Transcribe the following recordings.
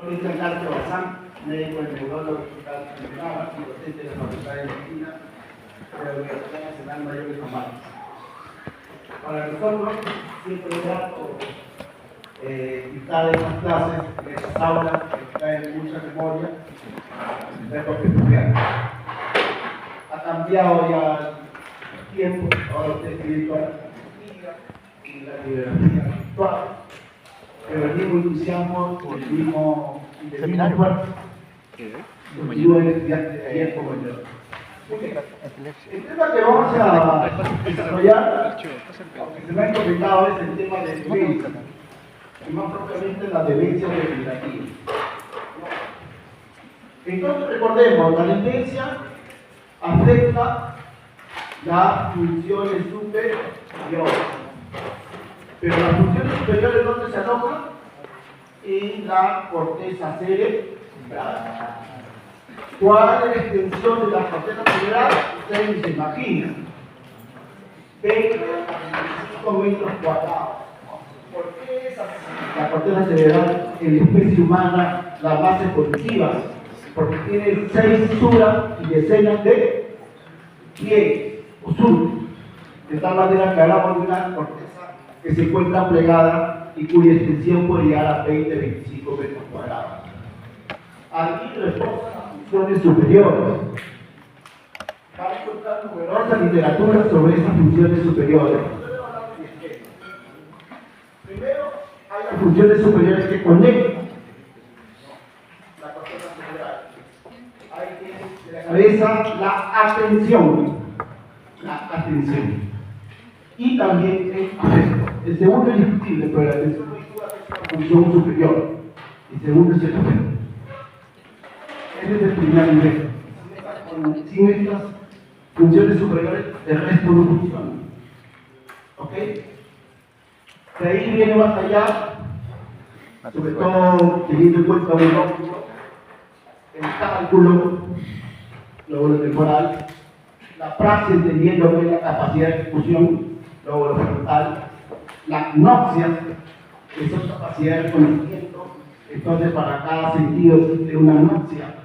Soy Carlos Bazán, médico en neurólogo en Granada y docente de la Facultad de Medicina de la Universidad Nacional Mayor de San Marcos. Para nosotros siempre es grato dictar estas clases en estas aulas que traen mucha memoria de lo que estudiamos. Ha cambiado ya el tiempo, ahora usted escribe toda la tecnología y la bibliografía actual. Pero el mismo entusiasmo, el mismo esfuerzo, continúa el estudiante de ayer como yo. El tema que vamos a desarrollar, aunque se me ha comentado, es el tema de demencia, y más propiamente la demencia vegetativa. Entonces recordemos, la demencia afecta las funciones superiores. Pero las funciones superiores, ¿dónde se alojan? En la corteza cerebral. ¿Cuál es la extensión de la corteza cerebral? Ustedes se imaginan. 20 a 25 metros cuadrados. ¿Por qué es así? La corteza cerebral en la especie humana la más evolutiva, porque tiene 6 suras y decenas de pliegues o surcos. De tal manera que hablamos de una corteza que se encuentra plegada y cuya extensión puede llegar a 20-25 metros cuadrados. Aquí reposan las funciones superiores. Va a encontrar numerosa literatura sobre esas funciones superiores. Primero, hay las funciones superiores que conectan la corteza cerebral. Ahí tiene de la cabeza la atención. La atención. Y también el afecto. El segundo es discutible, pero la atención es una función superior. El segundo es el afecto. Ese es el primer nivel. Sin estas funciones superiores, el resto no funciona. ¿Ok? De ahí viene más allá, sobre todo teniendo en cuenta un lóbulo, el cálculo, lóbulo temporal, la praxis entendiendo la capacidad de ejecución, lóbulo frontal, la agnosia, que es otra capacidad de conocimiento. Entonces, para cada sentido existe una agnosia,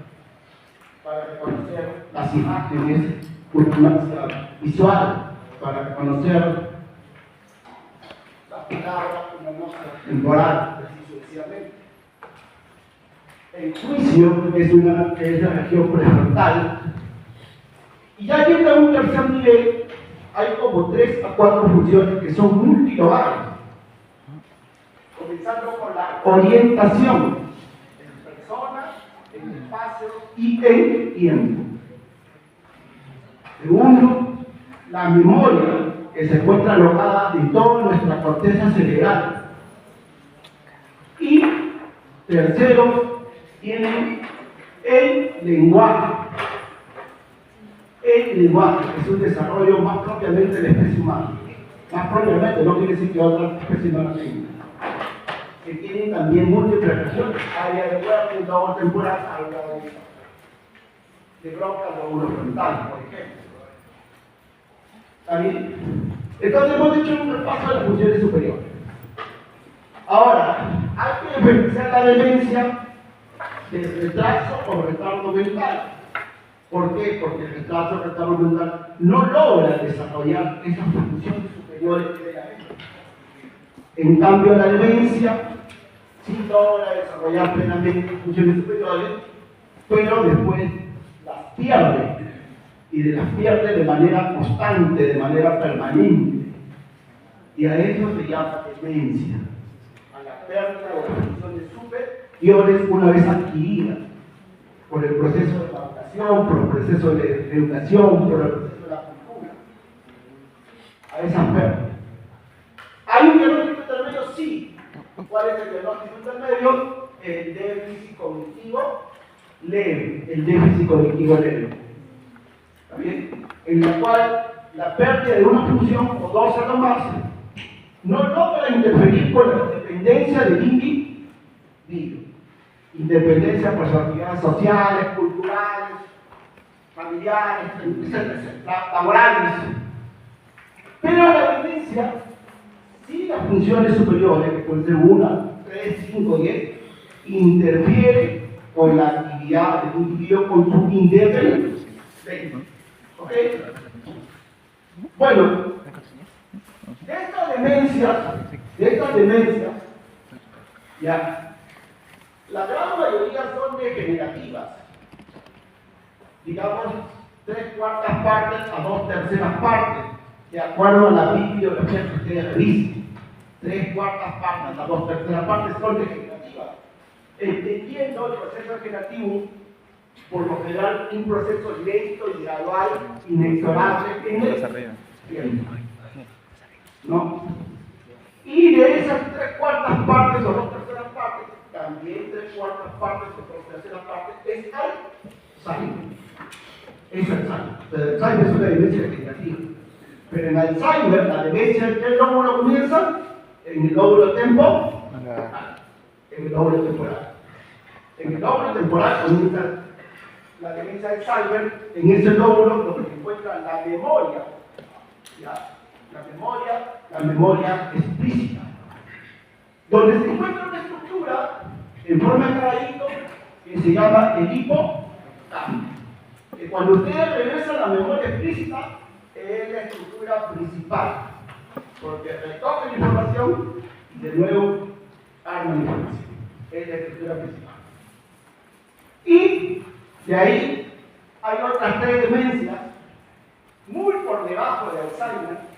para reconocer las imágenes, una agnosia visual, para reconocer las palabras, una agnosia temporal, así sucesivamente. El juicio es la región prefrontal. Y ya llega a un tercer nivel, hay como 3 a 4 funciones que son multilobales. Comenzando con la orientación en persona, en espacio y en tiempo. Segundo, la memoria, que se encuentra alojada en toda nuestra corteza cerebral. Y tercero, tiene el lenguaje. El lenguaje es un desarrollo más propiamente de la especie humana. Más propiamente, no quiere decir que otras especies no la tengan. Que tienen también múltiples regiones. Área de Wernicke, lóbulo temporal, área de Broca, lóbulo frontal, por ejemplo. ¿Está bien? Entonces hemos hecho un repaso de las funciones superiores. Ahora, hay que diferenciar la demencia del retraso o retardo mental. ¿Por qué? Porque el retraso o retardo mental no logra desarrollar esas funciones superiores que la mente. En cambio, la demencia sí logra desarrollar plenamente funciones superiores, pero después las pierde. Y las pierde de manera constante, de manera permanente. Y a eso se llama demencia. A la pérdida de las funciones superiores una vez adquiridas por el proceso de maduración, por el proceso de educación, por el proceso de la cultura. A esas pérdidas. ¿Hay un diagnóstico intermedio? Sí. ¿Cuál es el diagnóstico intermedio? El déficit cognitivo leve. El déficit cognitivo leve. ¿Está bien? En la cual la pérdida de una función o dos a lo más no logra interferir con la independencia del individuo. Independencia por sus actividades sociales, culturales, familiares, laborales. Pero la demencia, sí, las funciones superiores, que pueden ser 1, 3, 5, 10, interfiere con la actividad de un individuo con su independencia. ¿Ok? Bueno, de estas demencias, ya, la gran mayoría son degenerativas. Digamos, 3/4 partes a 2/3 partes, de acuerdo a la bibliografía que ustedes revisen. 3/4 partes a 2/3 partes son degenerativas. Entendiendo el proceso degenerativo, por lo general, un proceso lento y gradual, inexorable en el tiempo. ¿No? Y de esas 3/4 partes o 2/3 partes, también 3/4 partes o 2/3 partes es Alzheimer. Es Alzheimer. Pero Alzheimer es una demencia degenerativa. Pero en Alzheimer, la demencia ¿en qué lóbulo comienza? En el lóbulo temporal. En el lóbulo temporal. En el lóbulo temporal comienza la demencia de Alzheimer. En ese lóbulo donde se encuentra la memoria. ¿Ya? La memoria explícita, donde se encuentra una estructura en forma de caballito que se llama el hipocampo. Que cuando ustedes regresan a la memoria explícita, es la estructura principal, porque recoge la información y de nuevo arma la información. Es la estructura principal. Y de ahí hay otras 3 demencias, muy por debajo de Alzheimer.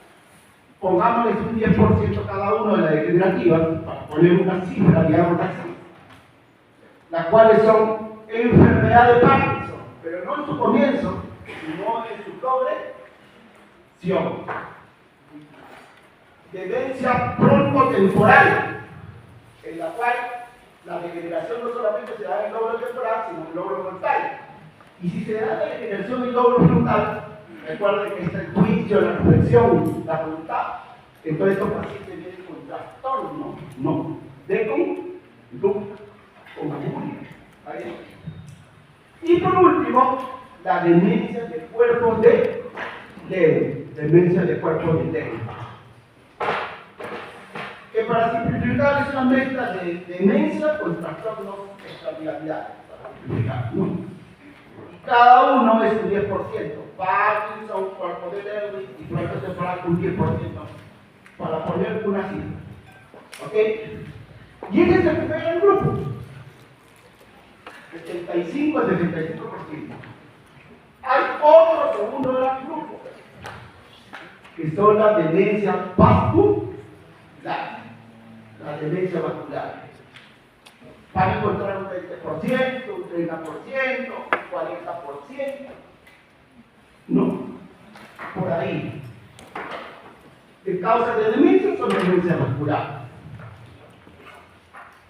Pongámosles un 10% cada uno de la degenerativa, para poner una cifra, digamos así, las cuales son enfermedad de Parkinson, pero no en su comienzo, sino en su progresión. Demencia frontotemporal, en la cual la degeneración no solamente se da en el lóbulo temporal, sino en el lóbulo frontal. Y si se da la degeneración en el lóbulo frontal, recuerden que está el juicio, la reflexión, la voluntad. Entonces estos pacientes vienen con trastorno, de conducta, con angustia. Y por último, la demencia de cuerpo de Lewy. Demencia de cuerpo de Lewy. Que para simplificar es una mezcla de demencia con trastornos extrapiramidales. Cada uno es un 10%. Parkinson, cuerpo de Lewy y cuerpo temporal un 10%. Para poner una cifra. ¿Ok? Y ese es el primer grupo. 75 al 75%. Hay otro segundo gran grupo, que son las demencias vasculares. La demencia vascular. Van a encontrar un 20%, un 30%, un 40%. No, por ahí. De causas de demencia son demencia vascular.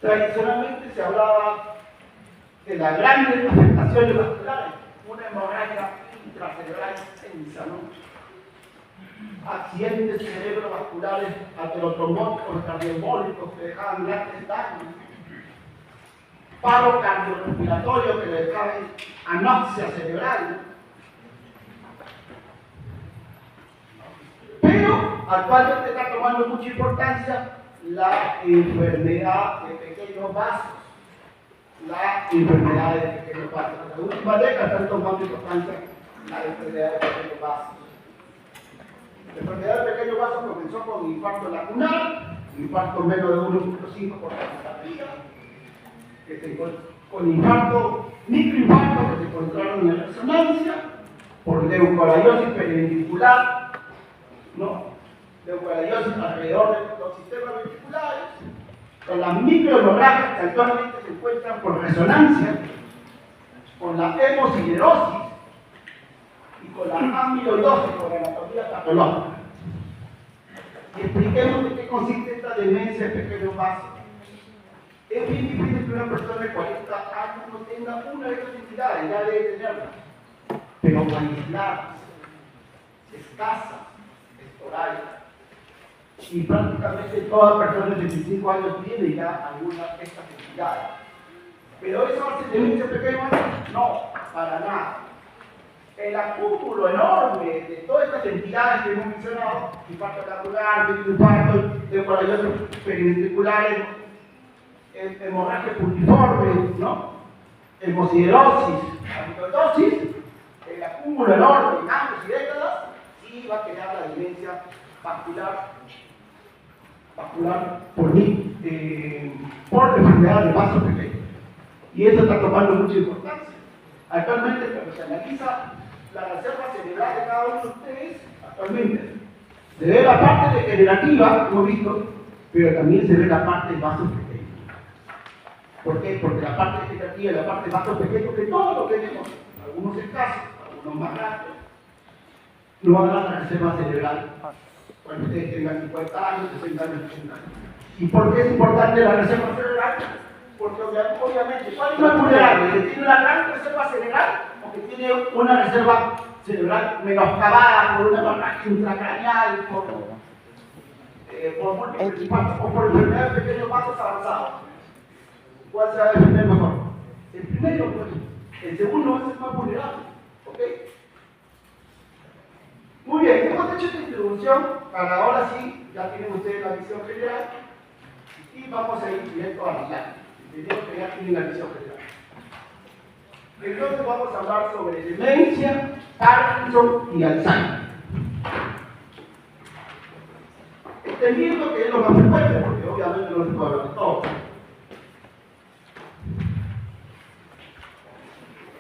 Tradicionalmente se hablaba de las grandes afectaciones vasculares, una hemorragia intracerebral extensa, ¿no? Accidentes cerebrovasculares aterotrombóticos, cardioembólicos que dejaban grandes daños, paro cardiorrespiratorio que le dejaban anoxia cerebral. Pero actualmente está tomando mucha importancia la enfermedad de pequeños vasos. La enfermedad de pequeños vasos. En la última década están tomando importancia la enfermedad de pequeños vasos. La enfermedad de pequeños vasos comenzó con infarto lacunar, infarto menos de 1.5 por cada vida, con infarto, microinfarto que se encontraron en resonancia, por leucocariosis periventricular, ¿no? Leucocariosis alrededor de los sistemas ventriculares, con las microhemorragias que actualmente se encuentran por resonancia, con la hemosiderosis y con la amiloidosis por anatomía patológica. Y expliquemos de qué consiste esta demencia de pequeños vasos. Es bien difícil que una persona de 40 años no tenga una de estas entidades, ya debe tenerla, pero aisladas, escasas, esporádicas. Y prácticamente toda persona de 25 años tiene ya alguna de estas entidades. ¿Pero eso hace demencia de pequeños vasos? No, para nada. El acúmulo enorme de todas estas entidades que hemos mencionado, infarto lacunar, microinfarto, leucocariosis periventriculares, hemorragia pulpiforme, ¿no? Hemosiderosis, amiloidosis, el acúmulo enorme de años y décadas, y va a crear la demencia vascular por enfermedad de vasos pequeños. Y eso está tomando mucha importancia. Actualmente, cuando se analiza la reserva cerebral de cada uno de ustedes, actualmente se ve la parte degenerativa, hemos visto, pero también se ve la parte de vasos pequeños. ¿Por qué? Porque la parte degenerativa y la parte de vasos pequeños, que todos lo tenemos, algunos escasos, algunos más grandes, no van a dar la reserva cerebral cuando ustedes tengan 50 años, 60 años, 80 años. ¿Y por qué es importante la reserva cerebral? Porque obviamente, ¿cuál es más vulnerable? ¿Que tiene una gran reserva cerebral o que tiene una reserva cerebral menoscabada por una hemorragia intracraneal, por enfermedades de pequeños vasos avanzados? ¿Cuál se va a defender mejor? El primero, pues. El segundo va a ser más vulnerable. ¿Ok? Muy bien, hemos hecho esta introducción para ahora sí, ya tienen ustedes la visión general y vamos a ir directo a la clase. Entendemos que ya tienen la visión general. Entonces vamos a hablar sobre demencia, Parkinson y Alzheimer. Entendiendo que es lo más frecuente, porque obviamente no se puede hablar de todo.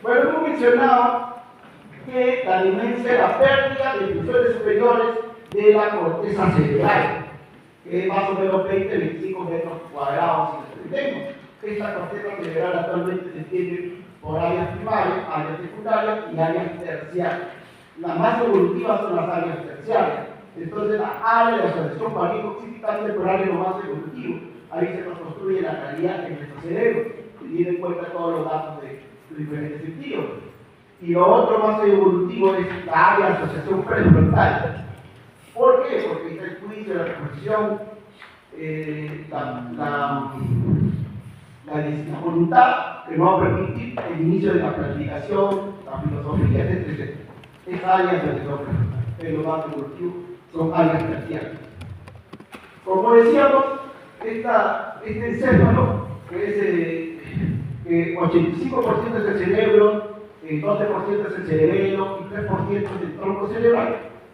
Bueno, hemos mencionado que la demencia es la pérdida de funciones superiores de la corteza cerebral, que es más o menos 20-25 metros cuadrados si lo entendemos. Esta corteza cerebral actualmente se tiene por áreas primarias, áreas secundarias y áreas terciarias. Las más evolutivas son las áreas terciarias. Entonces, la área de asociación faringo-occipital temporal es lo más evolutivo. Ahí se nos construye la realidad en nuestro cerebro y tiene en cuenta todos los datos de diferentes sentidos. Y lo otro más evolutivo es la área de asociación prefrontal. ¿Por qué? Porque está el juicio, la reflexión, la voluntad que nos va a permitir el inicio de la planificación, la filosofía, etc. Es áreas de asociación prefrontal. Es lo más evolutivo, son áreas terciarias. Como decíamos, este encéfalo, que es 85% es el cerebro, 12% es el cerebelo y 3% es el tronco cerebral.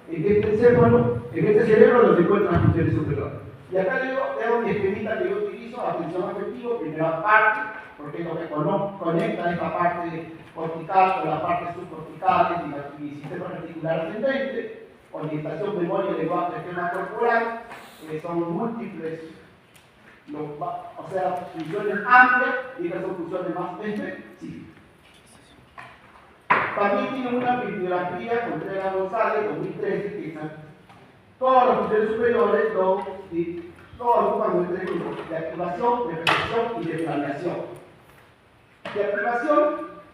En este encéfalo, en este cerebro donde se encuentran las funciones superiores. Y acá tengo mi esquemita que yo utilizo, atención afectiva, primera parte, porque es lo que conecta esta parte cortical con la parte subcortical y sistema reticular ascendente, orientación, memoria, lenguaje, esquema corporal, son múltiples, o sea, funciones amplias y estas son funciones más específicas. También tiene una bibliografía con Contreras González, 2013, que están todas las funciones superiores, todos ocupan un término de activación, de reflexión y de planeación. De activación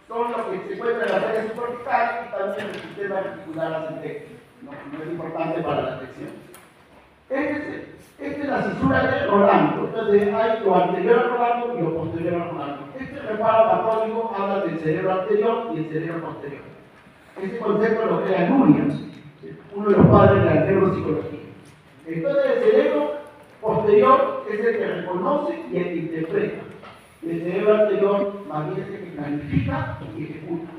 son los que se encuentran en las áreas subcorticales y también el sistema reticular ascendente. No es importante para la atención. Esta es la cisura de Rolando. Entonces hay lo anterior a Rolando y lo posterior a Rolando. Este reparo anatómico habla del cerebro anterior y el cerebro posterior. Ese concepto lo crea Núñez, uno de los padres de la neuropsicología. Entonces el cerebro posterior es el que reconoce y el que interpreta. El cerebro anterior más bien es el que planifica y ejecuta.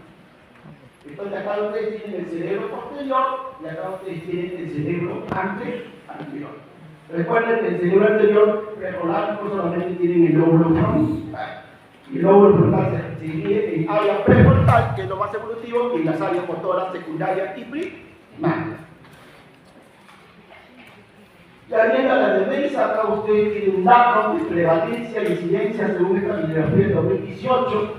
Entonces acá ustedes tienen el cerebro posterior y acá ustedes tienen el cerebro anterior. Recuerden que el cerebro anterior premolar no solamente tienen el lóbulo frontal. Y el lóbulo frontal se divide en área prefrontal, que es lo más evolutivo, y las áreas motoras secundarias y primarias. Ya viendo la demencia, acá ustedes tienen un dato de prevalencia y incidencia según esta bibliografía de 2018,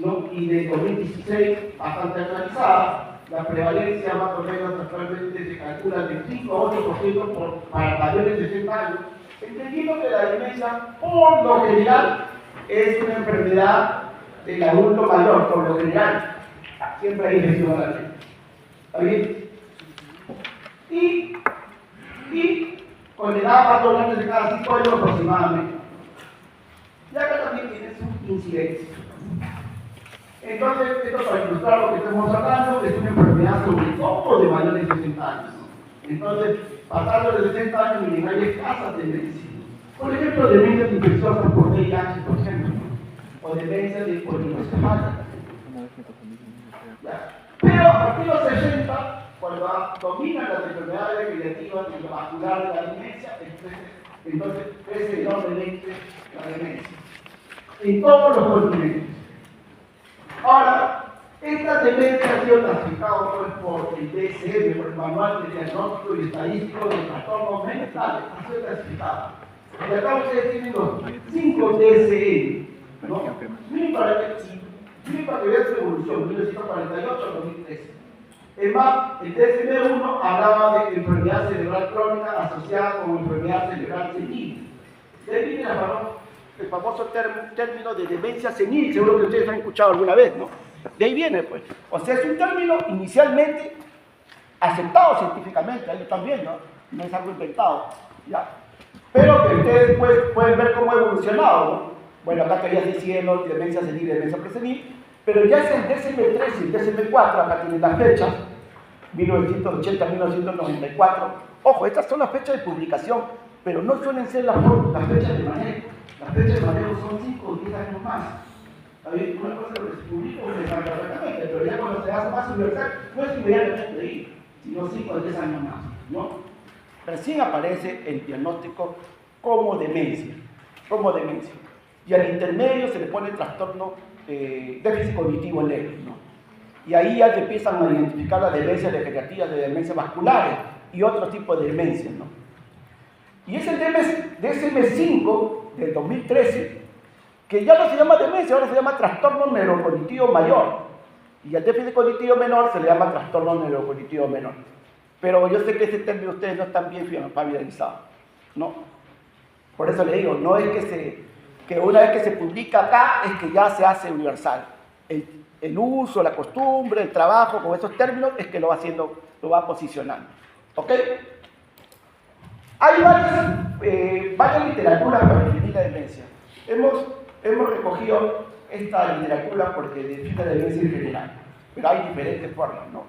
¿no? Y de 2016, bastante actualizada. La prevalencia más o menos actualmente se calcula de 5 a 8% para mayores de 60 años, entendiendo que la demencia, por lo general, es una enfermedad del adulto mayor, por lo general. Siempre hay infección a la mente. ¿Está bien? Y con edad más o menos de cada 5 años aproximadamente. Y acá también tiene su incidencia. Entonces, esto para ilustrar lo que estamos hablando, es una enfermedad sobre todo de mayores de 60 años. Entonces, pasando de 60 años, miren, hay escasa tendencia. Por ejemplo, demencias infecciosas por VIH, por ejemplo, o demencia de polinecephalia. Pero a partir de los 60, cuando dominan las enfermedades degenerativas y lo vascular de la demencia, entonces crece enormemente la demencia en todos los continentes. Ahora, esta demencia ha sido clasificada por el DSM, por el Manual de Diagnóstico y Estadístico de Trastornos Mentales, ha sido clasificada. Y acá ustedes tienen los 5 DSM, ¿no? Miren para que vean su evolución, 1948-2013. Es más, el DSM-1 hablaba de enfermedad cerebral crónica asociada con enfermedad cerebral senil. De ahí viene el famoso término de demencia senil, seguro que ustedes han escuchado alguna vez, ¿no? De ahí viene, pues. O sea, es un término inicialmente aceptado científicamente, ahí lo están viendo, no es algo inventado, ¿ya? Pero que ustedes pueden ver cómo ha evolucionado, ¿no? Bueno, acá todavía estoy diciendo demencia senil y demencia presenil, pero ya es el DSM-3 y el DSM-4, acá tienen las fechas, 1980-1994. Ojo, estas son las fechas de publicación, pero no suelen ser las fechas de manejo. Las fechas de manejo son 5 o 10 años más. Una cosa que se publica rápidamente, pero ya cuando se hace más universal, no es inmediatamente ahí, sino 5 o 10 años más, ¿no? Recién aparece el diagnóstico como demencia, y al intermedio se le pone trastorno déficit cognitivo leve, ¿no? Y ahí ya se empiezan a identificar las demencias degenerativas, de demencias vasculares y otro tipo de demencias, ¿no? Y es el DSM-5 del 2013, que ya no se llama demencia, ahora se llama trastorno neurocognitivo mayor. Y al déficit cognitivo menor se le llama trastorno neurocognitivo menor. Pero yo sé que ese término ustedes no están bien familiarizados, ¿no? Por eso le digo, no es que una vez que se publica acá, es que ya se hace universal. El uso, la costumbre, el trabajo con esos términos es que lo va posicionando. ¿Ok? Hay varias literaturas para definir la demencia. Hemos recogido esta literatura porque define la demencia en general, pero hay diferentes formas, ¿no?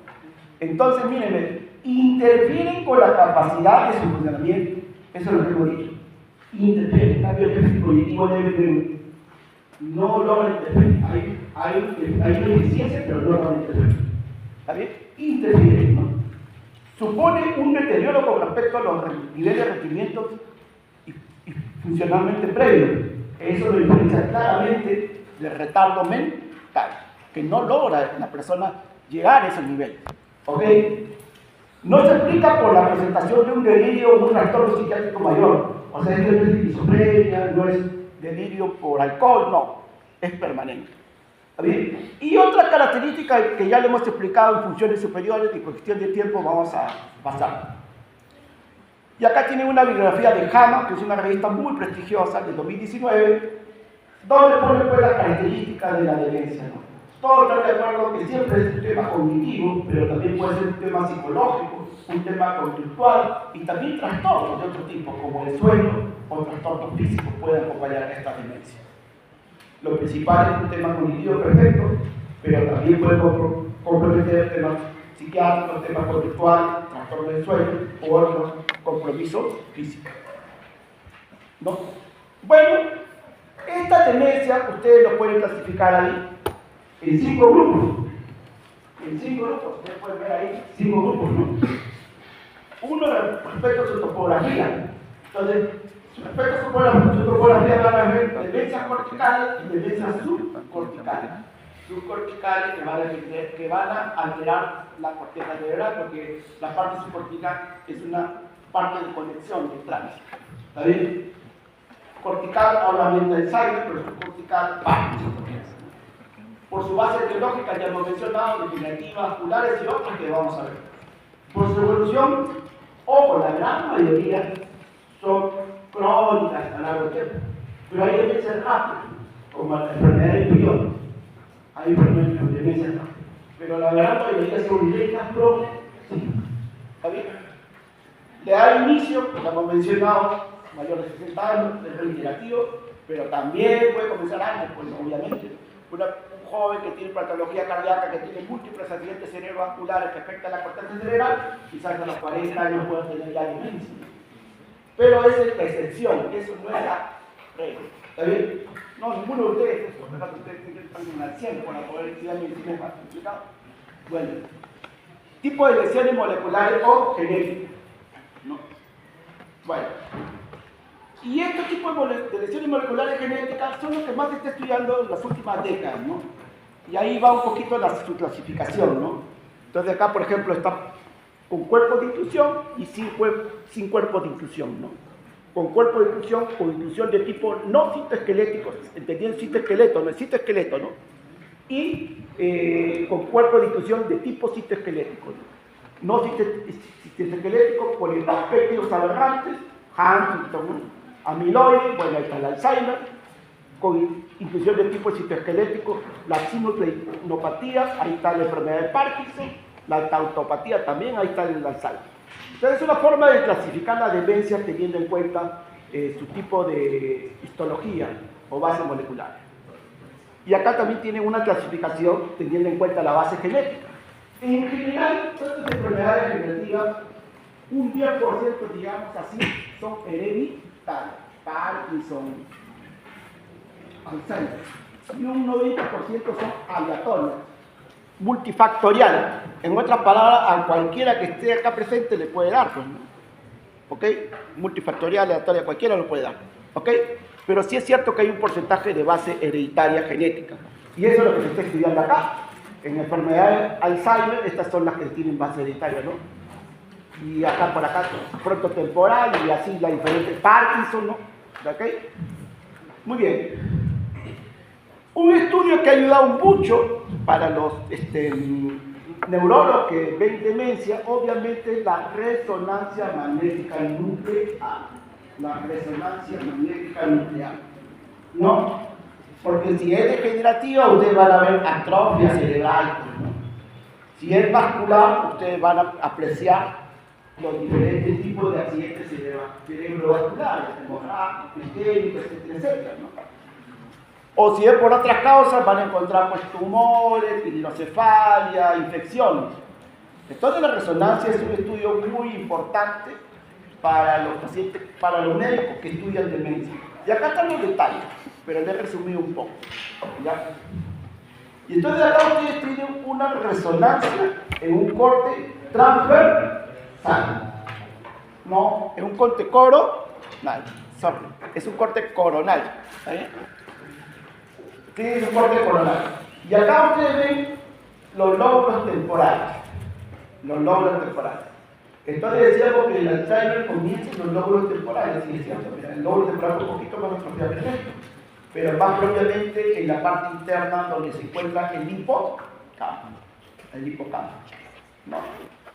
Entonces, mírenme, interfieren con la capacidad de su funcionamiento. Eso es lo que hemos dicho. Interfieren, en cambio, el déficit cognitivo leve no logra interferir. Hay una deficiencia, pero no logra interferir. ¿Está bien? Interfieren, ¿no? Supone un deterioro con respecto a los niveles de requerimientos y funcionalmente previos. Eso lo diferencia claramente del retardo mental, que no logra la persona llegar a ese nivel. ¿Ok? No se explica por la presentación de un delirio o un trastorno psiquiátrico mayor. O sea, esto no es esquizofrenia, no es delirio por alcohol, no, es permanente. ¿Está bien? Y otra característica que ya le hemos explicado en funciones superiores y por cuestión de tiempo vamos a pasar. Y acá tienen una bibliografía de JAMA, que es una revista muy prestigiosa del 2019, donde pone pues las características de la demencia, ¿no? Todos están de acuerdo que siempre es un tema cognitivo, pero también puede ser un tema psicológico, un tema conductual y también trastornos de otro tipo, como el sueño o trastornos físicos pueden acompañar a esta demencia. Lo principal es un tema cognitivo perfecto, pero también puede comprometer temas psiquiátricos, temas conductuales, trastornos del sueño o otros compromisos físicos, ¿no? Bueno, esta demencia ustedes lo pueden clasificar ahí en 5 grupos. Ustedes pueden ver ahí 5 grupos, ¿no? Uno respecto a su topografía. Entonces, respecto a su topografía van a ver demencias corticales y demencias subcorticales. Subcorticales que van a alterar la corteza cerebral, porque la parte subcortical es una parte de conexión de tránsito. ¿Está bien? Cortical obviamente el Alzheimer, pero subcortical Parkinson. Por su base biológica ya hemos mencionado, degenerativas, vasculares y otras que vamos a ver. Por su evolución, ojo, la gran mayoría son crónicas a largo tiempo, pero hay demencias rápidas, como la enfermedad del riñón. Hay demencias rápidas, pero la gran mayoría son lentas crónicas. ¿Está bien? Le da inicio, como hemos mencionado, mayor de 60 años, es regenerativo, pero también puede comenzar antes, pues obviamente. Un joven que tiene patología cardíaca, que tiene múltiples accidentes cerebrovasculares que afectan la corteza cerebral, quizás a los 40 años pueda tener ya demencia. Pero esa es la excepción, eso no es la regla. ¿Está bien? No, ninguno de ustedes, por ejemplo, ustedes están en el 100 para poder estudiar medicina más complicado. Bueno, tipo de lesiones moleculares o genéticas, ¿no? Bueno, y estos tipos de lesiones moleculares genéticas son los que más se está estudiando en las últimas décadas, ¿no? Y ahí va un poquito su clasificación, ¿no? Entonces acá, por ejemplo, está con cuerpos de inclusión y sin cuerpos de inclusión, ¿no? Con cuerpo de inclusión, con inclusión de tipo no citoesquelético, entendiendo citoesqueleto, no es citoesqueleto, ¿no? Y con cuerpo de inclusión de tipo citoesquelético, ¿no? No citoesquelético, polipéptidos aberrantes, Huntington, ¿no? Amiloide, bueno, ahí está el Alzheimer, con inclusión de tipo citoesquelético, la sinuscleinopatía, ahí está la enfermedad de Parkinson, la tautopatía también, ahí está el Alzheimer. Entonces es una forma de clasificar la demencia teniendo en cuenta su tipo de histología o base molecular. Y acá también tienen una clasificación teniendo en cuenta la base genética. En general, todas estas enfermedades generativas, un 10%, digamos así, son hereditarias. Parkinson, Alzheimer. Y un 90% son aleatorias, multifactoriales. En otras palabras, a cualquiera que esté acá presente le puede dar, pues, ¿no? ¿Ok? Multifactorial, aleatoria, cualquiera lo puede dar. ¿Ok? Pero sí es cierto que hay un porcentaje de base hereditaria genética. Y eso es lo que se está estudiando acá. En enfermedades Alzheimer, estas son las que tienen base hereditaria, ¿no? Y acá por acá, frontotemporal y así la diferente Parkinson, ¿no? ¿Ok? Muy bien. Un estudio que ha ayudado mucho para los neurólogos que ven demencia, obviamente, es la resonancia magnética nuclear. La resonancia magnética nuclear. ¿No? Porque si es degenerativa, ustedes van a ver atrofia cerebral, ¿no? Si es vascular, ustedes van a apreciar los diferentes tipos de accidentes cerebrovasculares, hemorrágicos, isquémicos, etcétera, etcétera, ¿no? O si es por otras causas, van a encontrar pues, tumores, hidrocefalia, infecciones. Entonces la resonancia es un estudio muy importante para los pacientes, para los médicos que estudian demencia. Y acá están los detalles, pero les he resumido un poco, ¿ya? Y entonces acá ustedes tienen una resonancia en un corte transversal. No, es un corte coronal. Es un corte coronal. ¿Está bien? Tiene un corte coronal. Y acá ustedes ven los lóbulos temporales. Los lóbulos temporales. Entonces decíamos que el Alzheimer comienza en los lóbulos temporales. Sí, es cierto. Mira, el lóbulo temporal es un poquito más atrofiado que esto, pero más propiamente en la parte interna donde se encuentra el hipocampo. El hipocampo. ¿No?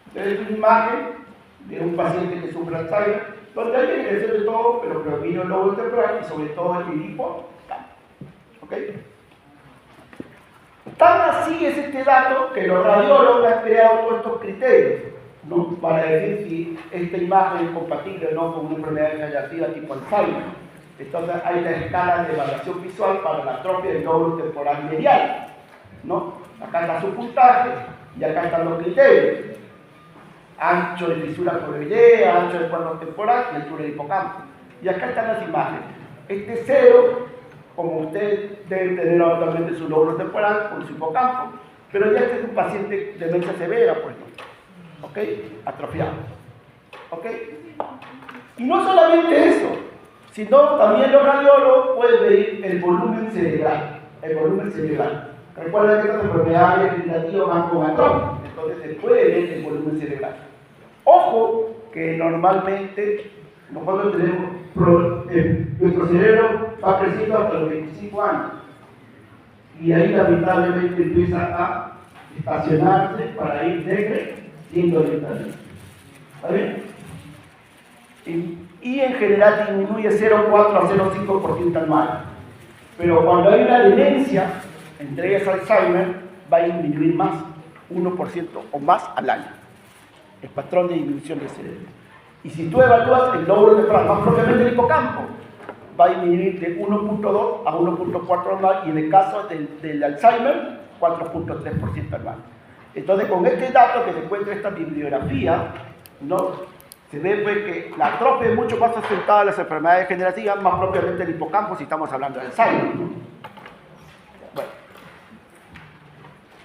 Entonces es una imagen de un paciente que sufre Alzheimer, donde hay evidencia de todo, pero predomina el lóbulo temporal y sobre todo el hipocampo. ¿Ok? Tan así es este dato que los radiólogos han creado todos estos criterios, ¿no? Para decir si esta imagen es compatible o no con una enfermedad degenerativa tipo Alzheimer. Entonces hay la escala de evaluación visual para la atrofia del lóbulo temporal medial, ¿no? Acá está su puntaje y acá están los criterios. Ancho de fisura foveolea, ancho de cuerno temporal y altura del hipocampo. Y acá están las imágenes. Este cero, como ustedes deben tener actualmente su lóbulo temporal con su hipocampo, pero ya este es un paciente de demencia severa, pues, ¿no? ¿Ok? Atrofiado. ¿Ok? Y no solamente eso, sino también los radiólogos pueden medir el volumen cerebral. El volumen cerebral. Recuerden que estas enfermedades degenerativas van con atrofia, entonces se puede ver el volumen cerebral. Ojo que normalmente nosotros tenemos, nuestro cerebro va creciendo hasta los 25 años y ahí lamentablemente empieza a estacionarse para ir decreciendo lentamente. ¿Está bien? Y en general disminuye 0,4 a 0,5% anual. Pero cuando hay una demencia, entre ellas Alzheimer, va a disminuir más, 1% o más al año. El patrón de disminución del cerebro. Y si tú evalúas el lóbulo temporal, más propiamente el hipocampo, va a disminuir de 1.2 a 1.4 anual y en el caso del Alzheimer, 4.3% anual. Entonces, con este dato que se encuentra esta bibliografía, ¿no? se ve pues, que la atrofia es mucho más acentuada de las enfermedades degenerativas, más propiamente el hipocampo, si estamos hablando de Alzheimer, ¿no? Bueno,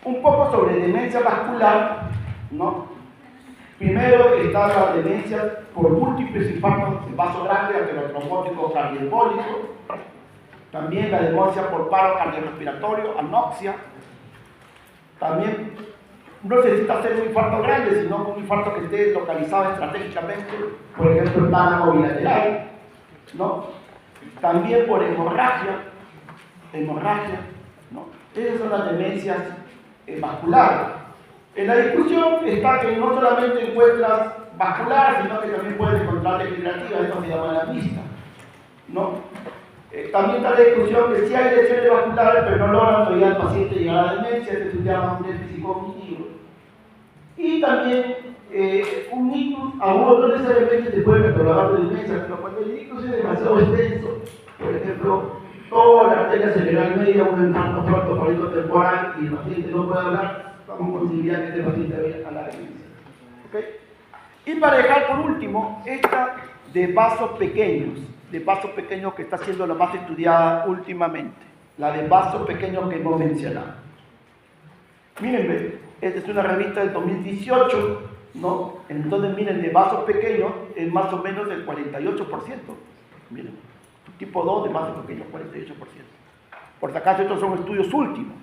un poco sobre demencia vascular, ¿no? Primero está la demencia por múltiples infartos del vaso grande, aterotrombótico, cardioembólico. También la demencia por paro cardiorrespiratorio, anoxia. También no necesita ser un infarto grande, sino un infarto que esté localizado estratégicamente, por ejemplo, el tálamo bilateral, ¿no? También por hemorragia, ¿no? Esas son las demencias vasculares. En la discusión está que no solamente encuentras vascular, sino que también puedes encontrar degenerativa, esto se llama la mixta, ¿no? También está la discusión que si hay lesiones vasculares, pero no logran todavía el paciente llegar a la demencia, esto se llama un déficit cognitivo. Y también un ictus agudo no necesariamente se puede catalogar de demencia, pero cuando el ictus es demasiado extenso, por ejemplo, toda la arteria cerebral media, un infarto frontopolito temporal y el paciente no puede hablar, vamos a considerar que este paciente vaya a la demencia. ¿Okay? Y para dejar por último, esta de vasos pequeños que está siendo la más estudiada últimamente, la de vasos pequeños que hemos mencionado. Miren, esta es una revista del 2018, ¿no? Entonces, miren, de vasos pequeños es más o menos el 48%. Miren, tipo 2 de vasos pequeños, 48%. Por si acaso, estos son estudios últimos.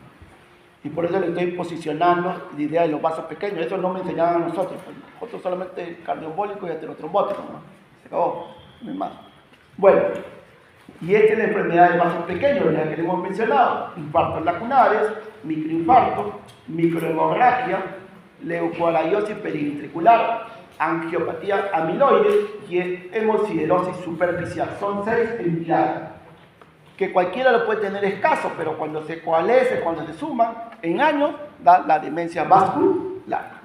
Y por eso le estoy posicionando la idea de los vasos pequeños. Eso no me enseñaban a nosotros. Nosotros solamente cardioembólico y aterotrombótico, ¿no? Se acabó, no hay más. Bueno, y esta es la enfermedad de vasos pequeños, la que hemos mencionado: infartos lacunares, microinfarto, microhemorragia, leucoariosis periventricular, angiopatía amiloide y hemosiderosis superficial. Son 6 entidades que cualquiera lo puede tener escaso, pero cuando se coalesce, cuando se suman en años, da la demencia vascular.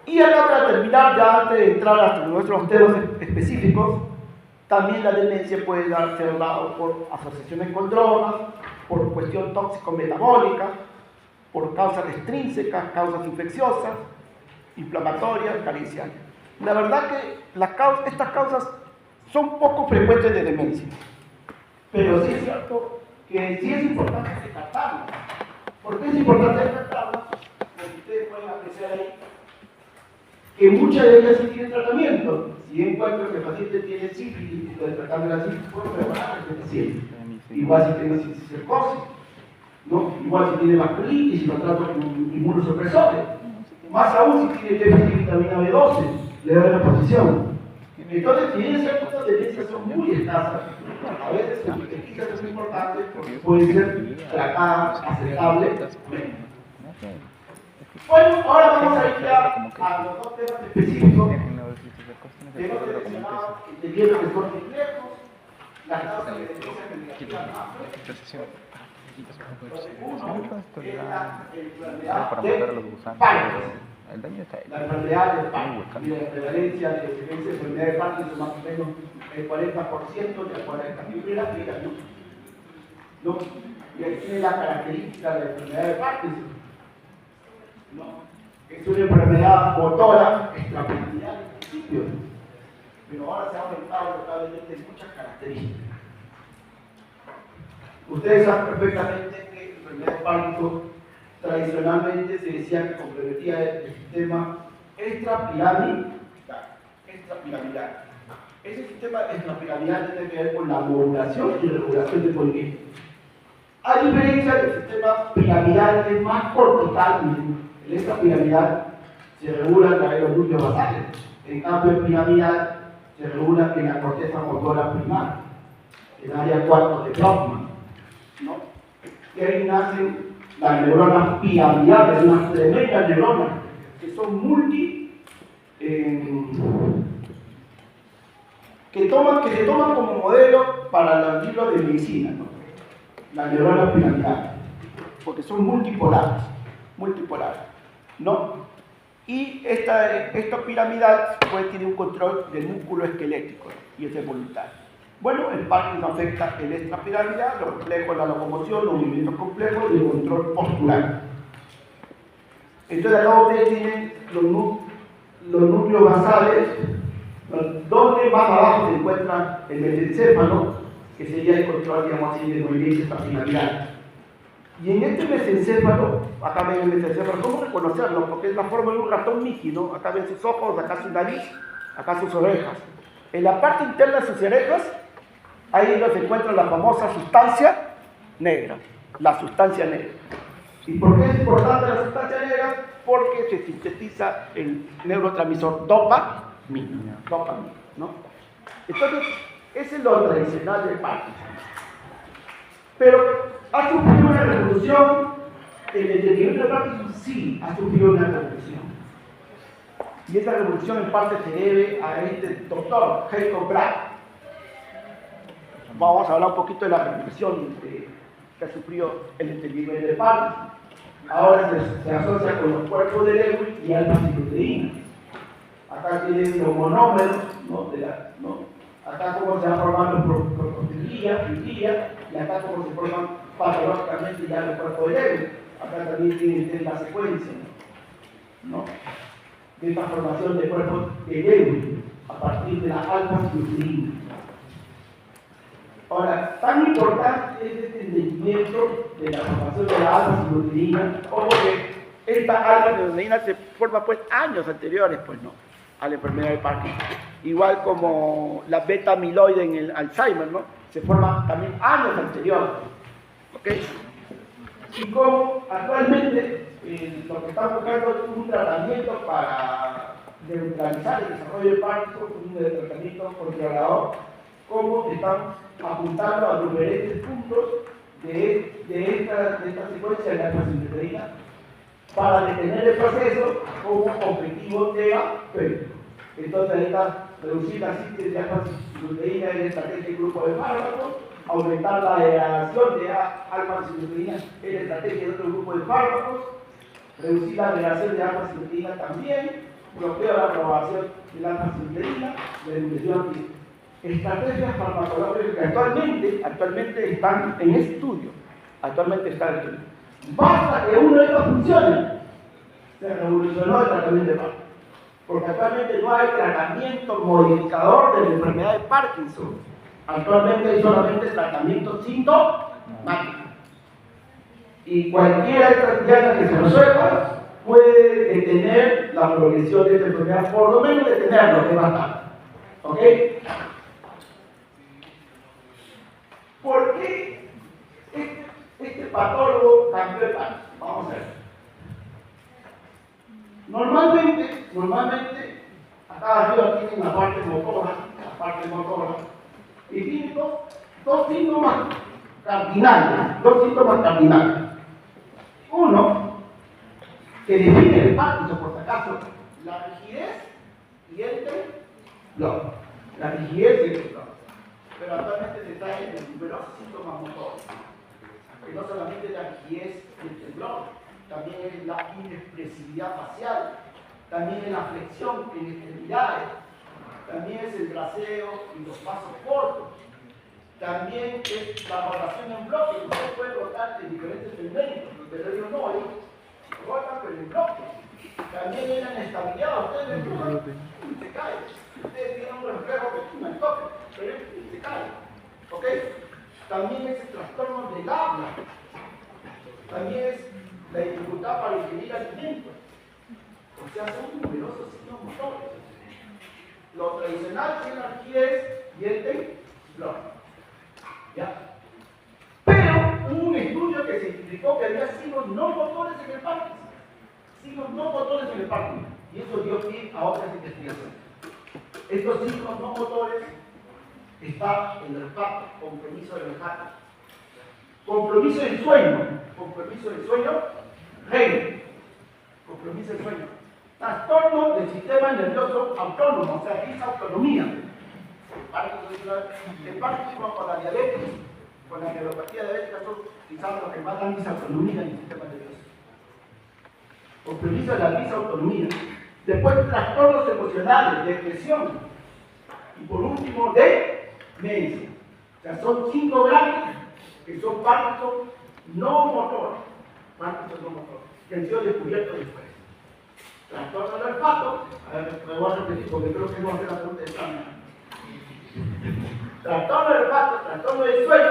Y acá, para terminar, ya antes de entrar a nuestros temas específicos, también la demencia puede ser dada por asociaciones con drogas, por cuestión tóxico-metabólica, por causas extrínsecas, causas infecciosas, inflamatorias, cariciales. La verdad que estas causas son poco frecuentes de demencia, pero sí es cierto que sí es importante descartarlas. ¿Por qué es importante descartarlas? Porque ustedes pueden apreciar ahí que muchas de ellas sí tienen tratamiento. Si encuentro que el paciente tiene sífilis y lo tratando de la sífilis, puedo preparar el paciente. Igual si tiene cisticercosis, ¿no? Igual si tiene vasculitis y lo trato con inmunosupresores. Más aún si tiene déficit de vitamina B12, le doy la posición. Entonces, si bien ciertas demencias son muy escasas, a veces las pesquisas es muy importante porque pueden ser tratadas aceptablemente. Bueno, ahora vamos a ir ya a los dos temas específicos que hemos seleccionado, entendiendo que son complejos, las causas de demencia cognitiva el daño está hecho. La enfermedad de Parkinson, la prevalencia de enfermedad de Parkinson más o menos el 40% de acuerdo a la fibra, ¿no? Y aquí tiene la característica de la enfermedad de Parkinson, ¿no? Es una enfermedad motora extrapiramidal en principio, pero ahora se ha aumentado notablemente en muchas características. Ustedes saben perfectamente que la enfermedad de Parkinson tradicionalmente se decía que comprometía el sistema extrapiramidal. Ese sistema extrapiramidal tiene que ver con la modulación y regulación del movimiento. A diferencia del sistema piramidal, que es más cortical, el extrapiramidal se regula a través de los núcleos basales. En cambio, el piramidal se regula en la corteza motora primaria, el área 4 de Brockman, ¿no? Y ahí nacen las neuronas piramidales, unas tremendas neuronas que son que se toman como modelo para los libros de medicina, ¿no? Las neuronas piramidales, porque son multipolares, ¿no? Y esta piramidal pues tiene un control del músculo esquelético y es voluntario. Bueno, el Parkinson afecta el extrapiramidal, los complejos, la locomoción, los movimientos complejos y el control postural. Entonces acá ustedes tienen los núcleos basales, donde más abajo se encuentra el mesencéfalo, que sería el control, digamos así, de movimiento estacionalidad. Y en este mesencéfalo, acá ven el mesencéfalo, ¿cómo reconocerlo? Porque es la forma de un ratón Mickey, ¿no? Acá ven sus ojos, acá su nariz, acá sus orejas. En la parte interna de sus orejas, ahí nos encuentra la famosa sustancia negra, la sustancia negra. ¿Y por qué es importante la sustancia negra? Porque se sintetiza el neurotransmisor dopamina, ¿no? Entonces, ese es lo tradicional del Parkinson. Pero ha sufrido una revolución, el entendimiento del Parkinson sí ha sufrido una revolución. Y esa revolución en parte se debe a este doctor, Jacob Bratt. Vamos a hablar un poquito de la revolución que ha sufrido el entendimiento del Parkinson. Ahora se asocia con los cuerpos de Lewis y alfa-cisteína. Acá tienen los monómeros, ¿no? Acá cómo se van formando proteínas, y acá cómo se forman patológicamente ya los cuerpos de Lewis. Acá también tienen la secuencia, ¿no? De esta formación de cuerpos de Lewis a partir de la alfa-cisteína. Ahora, tan importante es este entendimiento de la formación de la alfa-cisteína, como que esta alfa-cisteína se forma pues años anteriores, pues no, a la enfermedad de Parkinson. Igual como la beta-amiloide en el Alzheimer, ¿no? Se forma también años anteriores, ¿ok? Y como actualmente lo que están buscando es un tratamiento para neutralizar el desarrollo de Parkinson, un tratamiento controlador, como están apuntando a diferentes puntos de esta secuencia de la alfa-cisteína para detener el proceso como objetivo terapéutico. Entonces ahí está reducir la síntesis de alfa-cisteína en la estrategia del grupo de fármacos, aumentar la degradación de alfa-cisteína en la estrategia de otro grupo de fármacos, reducir la degradación de alfa-cisteína también, bloqueo la aprobación de la alfa-cisteína, reducción de estrategias farmacológicas que actualmente están en estudio. Basta que uno de ellos funcione. Se revolucionó el tratamiento de Parkinson. Porque actualmente no hay tratamiento modificador de la enfermedad de Parkinson. Actualmente hay solamente tratamiento sintomático. Y cualquier estrategia que se resuelva puede detener la progresión de esta enfermedad, por lo menos detenerlo, que es bastante. ¿Ok? ¿Por qué este patólogo cambió de Parkinson? Vamos a ver. Normalmente, acá arriba tienen la parte motora, y tienen dos síntomas cardinales, Uno, que define el Parkinson, por si acaso, la rigidez y el temblor. La rigidez y el temblor. Pero actualmente se traen numerosos síntomas motores, que no solamente la rigidez y el temblor, también es la inexpresividad facial, también es la flexión en extremidades, también es el braceo y los pasos cortos, también es la rotación en bloque. Usted puede rotar en diferentes segmentos, los terrenos no, rotan pero en bloque. También es la inestabilidad, ustedes le empujan y se cae. Ustedes tienen un reflejo que toma el toque, pero se cae. ¿Ok? También es el trastorno del habla, también es la dificultad para ingerir alimentos. O sea, son numerosos signos motores. Lo tradicional es la rigidez y el temblor. ¿Ya? Pero hubo un estudio que se identificó que había signos no motores en el Parkinson. Y eso dio pie a otras investigaciones. Estos signos no motores están en el olfato, compromiso del olfato, compromiso del sueño, REM, compromiso del sueño, trastorno del sistema nervioso autónomo, o sea, disautonomía. El Parkinson con la diabetes, con la neuropatía diabética son quizás los que más dan disautonomía en el sistema nervioso. Compromiso de la disautonomía. Después, trastornos emocionales, depresión. Y por último, demencia. O sea, son 5 grandes que son Parkinson no motor, que han sido descubiertos después. Trastorno del olfato, a ver, me voy a repetir porque creo que no hace la pregunta extraña. Trastorno del olfato, trastorno del sueño,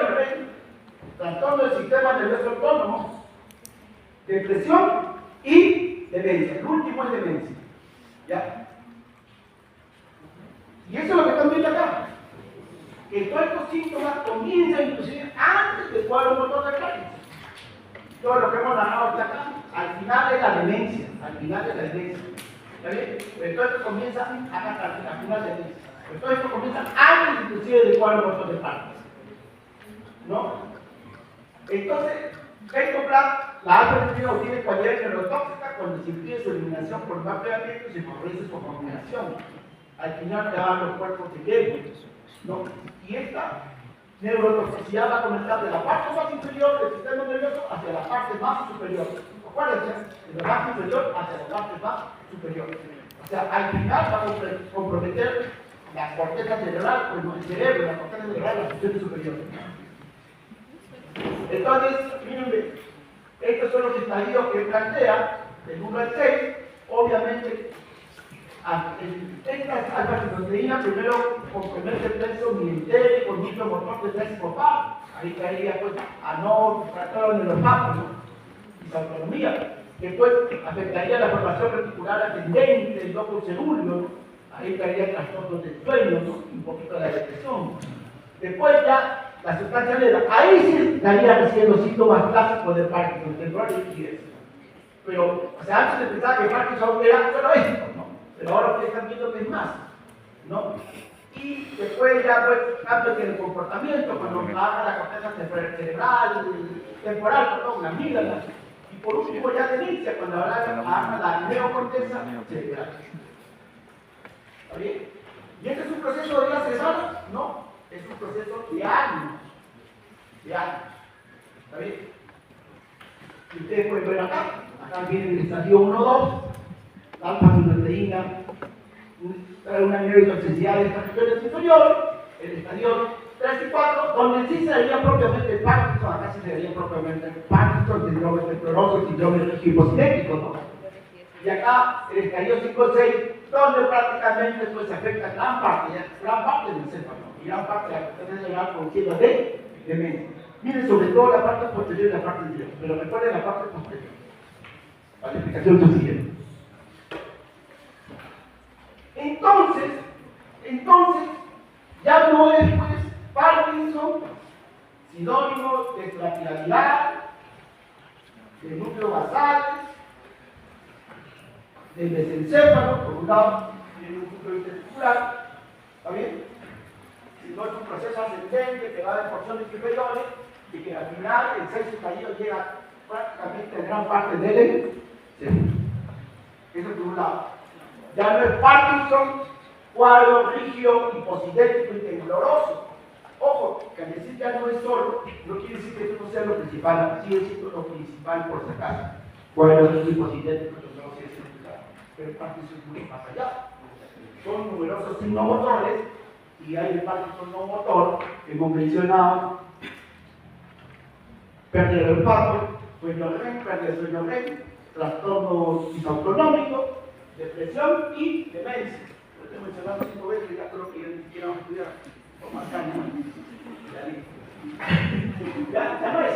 trastorno del sistema nervioso autónomo, depresión y demencia. El último es demencia. ¿Ya? Y eso es lo que están viendo acá. Que todos estos síntomas comienzan inclusive antes del cuadro motor de Parkinson. Todo lo que hemos narrado hasta acá, al final es la demencia. Al final es la demencia. ¿Está bien? Pero todo esto comienza acá, al final de la demencia. Pero todo esto comienza antes inclusive del cuadro motor de Parkinson. ¿No? Entonces, esto la alfa-listina tiene cualidades neurotóxicas cuando se impide su eliminación por más pegamiento y se favorece su combinación. Al final te dan los cuerpos de hielo, ¿no? Y esta neurotoxicidad va a comenzar de la parte más inferior del sistema nervioso hacia la parte más superior. Acuérdense, de la parte inferior hacia la parte más superior. O sea, al final va a comprometer la corteza cerebral, pues el cerebro, la corteza cerebral, las funciones superiores. Entonces, miren, estos son los estadios que plantea del 1 al 6. Obviamente, esta alfa-fetoproteína primero compromete el plexo militar con micromotor de 3 por par. Ahí caería pues trastorno del olfato, ¿no? Disautonomía. Después afectaría la formación reticular ascendente, el lóbulo cerúleo, ¿no? Ahí caería trastorno del sueño, ¿no? Un poquito de la depresión. Después ya la sustancia negra, ahí sí estaría recibiendo síntomas clásicos de Parkinson, temblor y rigidez. Pero, o sea, antes de pensar que Parkinson era solo esto, ¿no? Pero ahora ustedes están viendo que es más, ¿no? Y después ya, pues, cambios en el comportamiento, cuando baja la corteza cerebral, temporal, perdón, la amígdala. Y por último ya demencia, cuando baja la neocorteza cerebral. ¿Está bien? ¿Y este es un proceso de días semanas? No, es un proceso de años. De años. ¿Está bien? Y ustedes pueden ver acá viene el estadio 1-2, la alfa-fetoproteína trae una neurotoxicidad de estas regiones inferiores, el estadio 3 y 4, donde sí se daría propiamente el Parkinson, acá sí se daría propiamente el Parkinson, síndrome tembloroso, síndrome hipocinético, ¿no? Y acá el estadio 5-6, donde prácticamente pues, se afecta gran parte del encéfalo y gran parte de la corteza cerebral produciendo de demencia. Miren, sobre todo la parte posterior y la parte inferior, pero recuerden la parte posterior. La explicación es siguiente. Entonces, ya no es pues Parkinson, sinónimo de flacidad, de núcleo basal, del mesencéfalo, por un lado, tiene un núcleo intercircular, ¿está bien? Sino es un proceso ascendente que va de porciones inferiores y que al final el sexo estallido llega prácticamente en gran parte del cerebro. Eso por un lado. Ya no es Parkinson, cuadro rígido, hipocinético y tembloroso. Ojo, que al decir ya no es solo, no quiere decir que eso no sea lo principal, sigue siendo lo principal por si acaso. Cuadro rígido, hipocinético, tembloroso y tembloroso. Pero el Parkinson es muy más allá. Son numerosos signos motores y hay el Parkinson no motor que hemos mencionado. Pérdida del olfato, sueño REM, pérdida del sueño REM, trastorno disautonómico, depresión y demencia. Lo estoy mencionando 5 veces y ya creo que ya ni siquiera vamos a estudiar con más caña. Ya no es.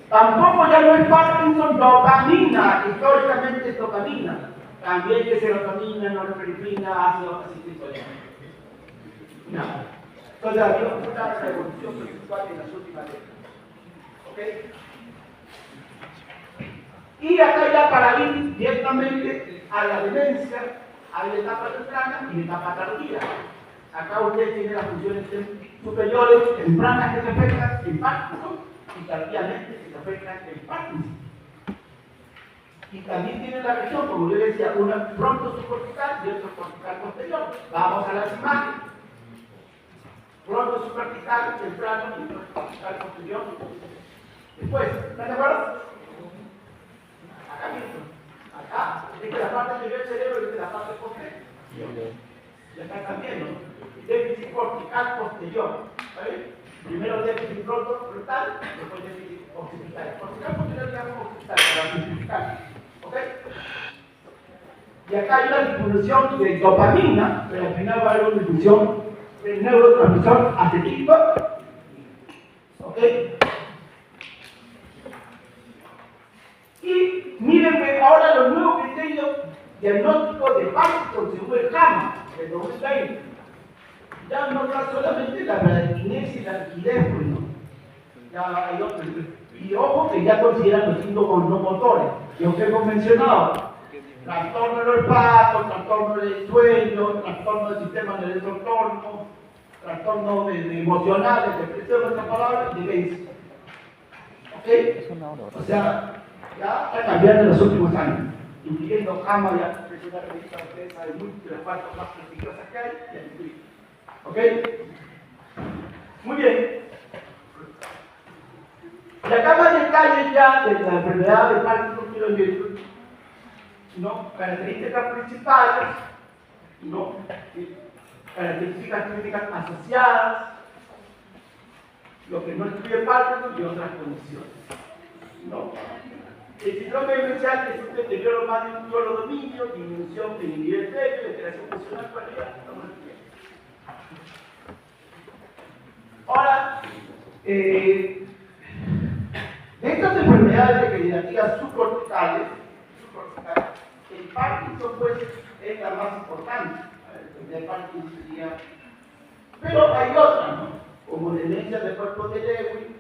Tampoco ya no es Parkinson, dopamina, históricamente es dopamina. También es serotonina, norepinefrina, ácido acético. No. Entonces ha habido una revolución sexual en las últimas décadas. ¿Ok? Y acá ya para ir directamente a la demencia, a la etapa temprana y la etapa tardía. Acá ustedes tienen las funciones superiores tempranas que se afectan en Parkinson y tardíamente que se afectan en Parkinson. Y también tienen la región, como yo decía, una fronto subcortical y otra cortical posterior. Vamos a las imágenes. Fronto subcortical temprano y fronto cortical posterior. Después, ¿están de acuerdo? Acá mismo. Acá, es la parte anterior del cerebro y de la parte posterior. Ya acá también, ¿no? Déficit cortical posterior. ¿Vale? Primero déficit frontal, después déficit occipital. Cortical posterior, digamos occipital, para simplificar. ¿Ok? Y acá hay una disminución de dopamina, pero al final va a haber una disminución del neurotransmisor acetílico. ¿Ok? Y mírenme ahora los nuevos criterios diagnósticos de Parkinson según el JAMA del 2020. Ya no está solamente la bradquinesia y la rigidez, pues, ¿no? Ya hay otros. Y ojo que ya consideran los síntomas no motores, lo que hemos mencionado. Trastorno del olfato, trastorno del sueño, trastorno del sistema nervioso autónomo, trastorno emocionales, depresión, en otras palabras, demencia. ¿Ok? O sea, ya está cambiando en los últimos años, incluyendo JAMA, ya es una revista francesa de múltiples partes más prestigiosas que hay, y así. ¿Ok? Muy bien. Y acá más detalles ya de la enfermedad de Parkinson, quiero decir, ¿no? Características principales, ¿no? Características clínicas asociadas, lo que no incluye Parkinson y otras condiciones, ¿no? El síndrome demencial es un deterioro más de un solo dominio, disminución del nivel de alteración funcional, cualidad. Ahora, estas enfermedades degenerativas subcorticales, el Parkinson pues es la más importante. La enfermedad de Parkinson sería. Pero hay otras, ¿no? Como demencia del cuerpo de Lewy,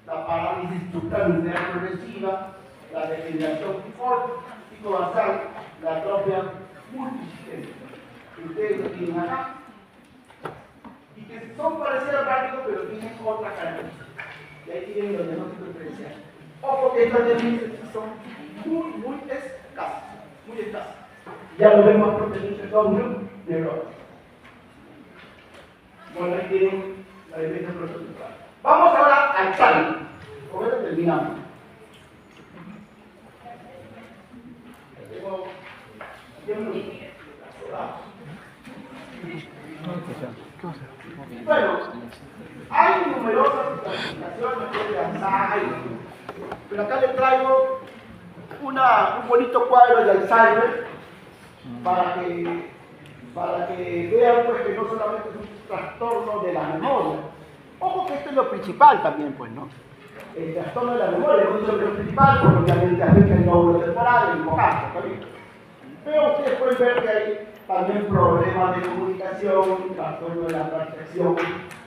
la parálisis supranuclear progresiva, la degeneración psicobasal, la atrofia multisistémica, que ustedes lo tienen acá, y que son parecidas al Parkinson, pero tienen otra característica. Y ahí tienen los diagnósticos diferenciales. Ojo que estas demencias son muy escasas, muy escasas. Ya lo vemos propiamente con un neurona. Bueno, ahí tienen la demencia frontotemporal. Vamos ahora al Alzheimer. Con esto terminamos. Bueno, hay numerosas clasificaciones de Alzheimer, pero acá les traigo un bonito cuadro de Alzheimer para que vean pues, que no solamente es un trastorno de la memoria. Ojo que esto es lo principal también, pues, ¿no? El trastorno de la memoria es lo principal, porque obviamente afecta el lóbulo temporal, el hipocampo, ¿también? Pero ustedes pueden ver que hay también problemas de comunicación, trastorno de la percepción,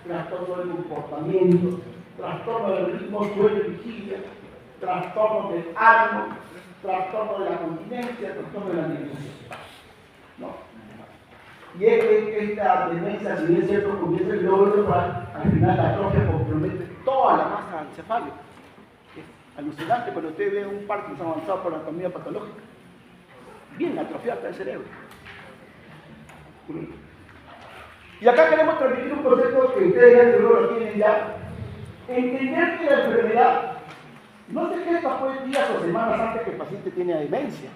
trastorno del comportamiento, trastorno del ritmo sueño y vigilia, trastorno del ánimo, trastorno de la continencia, trastorno de la alimentación. ¿No? Y es que esta demencia, si bien es cierto, comienza el lóbulo temporal, al final la atrofia compromete toda la masa encefálica. Es alucinante cuando usted ve un Parkinson avanzado por anatomía patológica. Bien atrofiado el cerebro. Y acá queremos transmitir un concepto que ustedes ya seguro lo tienen ya. Entender que la enfermedad no se gesta pues días o semanas antes que el paciente tiene demencia.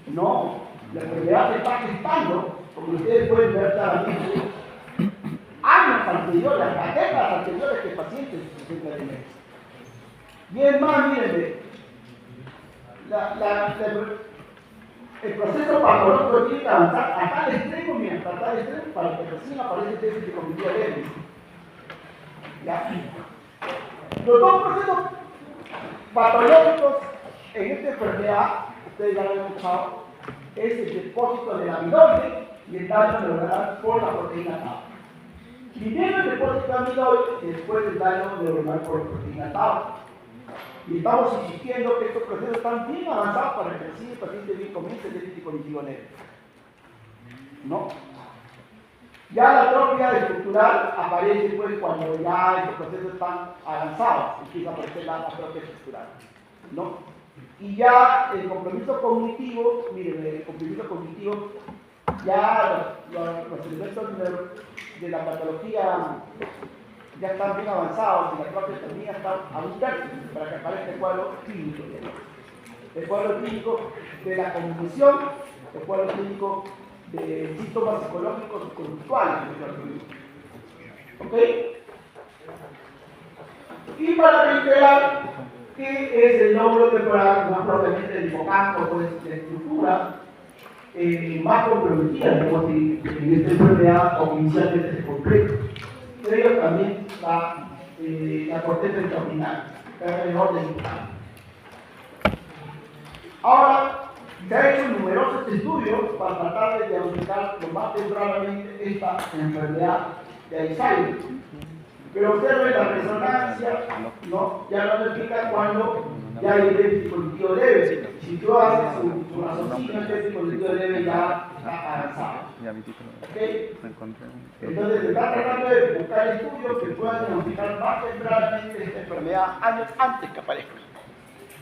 No, la enfermedad se está gestando, como ustedes pueden ver claramente, años anteriores, las décadas anteriores que el paciente presenta demencia. Y es más, miren, el proceso patológico tiene que avanzar a tal extremo, mira, a tal extremo, para que recién aparece el déficit de cognitivo leve. ¿Ya? Los dos procesos patológicos en esta enfermedad, ustedes ya lo han escuchado, es el depósito de la amiloide y el daño neuronal por la proteína tau. Primero el depósito de amiloide y después el daño neuronal por la proteína tau. Y estamos insistiendo que estos procesos están bien avanzados para que el paciente bien comience el déficit cognitivo leve. ¿No? Ya la atrofia estructural aparece pues, cuando ya estos procesos están avanzados, empieza a aparecer la atrofia estructural. ¿No? Y ya el compromiso cognitivo, miren, el compromiso cognitivo, ya los elementos de la patología ya están bien avanzados y la atrofia también está a un tercio para que aparezca el cuadro clínico. El cuadro clínico de la cognición, el cuadro clínico de síntomas psicológicos y conductuales. ¿Ok? Y para reiterar qué es el lóbulo temporal, más propiamente el hipocampo, pues la estructura, más comprometidas, digamos, en esta enfermedad o inicialmente se completa. Pero también la corteza intestinal, está mejor delimitada. Ahora, se han hecho numerosos estudios para tratar de diagnosticar lo más tempranamente esta enfermedad de Alzheimer. Pero observen la resonancia, ¿no? Ya nos explica cuando ya hay déficit cognitivo leve. Si tú haces su raciocinio, el déficit cognitivo leve ya está avanzado. ¿Okay? Entonces se está tratando de buscar estudios que puedan diagnosticar más tempranamente esta enfermedad años antes que aparezca,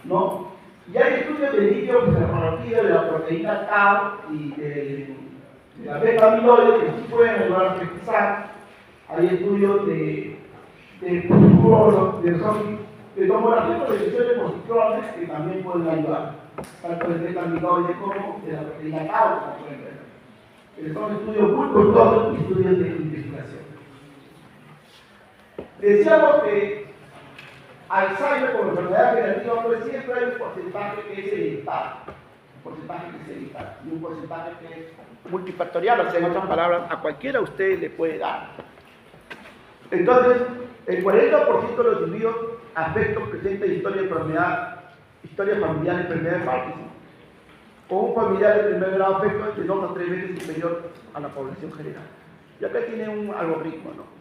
¿no? Y hay estudios de videoobservatorio de la proteína tau y de la beta amiloide que sí pueden ayudar a pesquisar. Hay estudios de tomografía por detección de positrones que también pueden ayudar, tanto de beta amiloide como de la proteína tau, como pueden ver. Son estudios muy costosos y estudios de investigación. Decíamos que Alzheimer como enfermedad degenerativa, pues siempre hay un porcentaje que es hereditario, y un porcentaje que es multifactorial, o sea, en otras palabras, a cualquiera de ustedes le puede dar. Entonces, el 40% de los individuos afectos presentan historia familiar de enfermedad de Parkinson, o un familiar de primer grado afecto es de 2 a 3 veces superior a la población general. Y acá tiene un algoritmo, ¿no?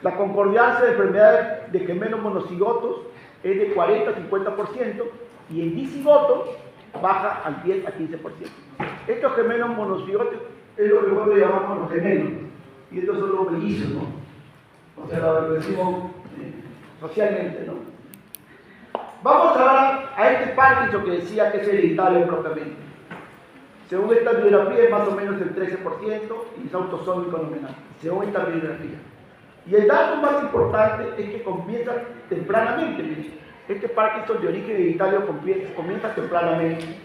La concordancia de enfermedades de gemelos monocigotos es de 40 a 50% y en dicigotos baja al 10 a 15%. Estos gemelos monocigotos es lo que nosotros llamamos los gemelos, y estos son los mellizos, ¿no? O sea, lo decimos socialmente, ¿no? Vamos ahora a este Parkinson que decía que es hereditario propiamente. Según esta bibliografía es más o menos el 13% y es autosómico nominal, según esta bibliografía. Y el dato más importante es que comienza tempranamente. Miren. Este Parkinson de origen hereditario comienza tempranamente.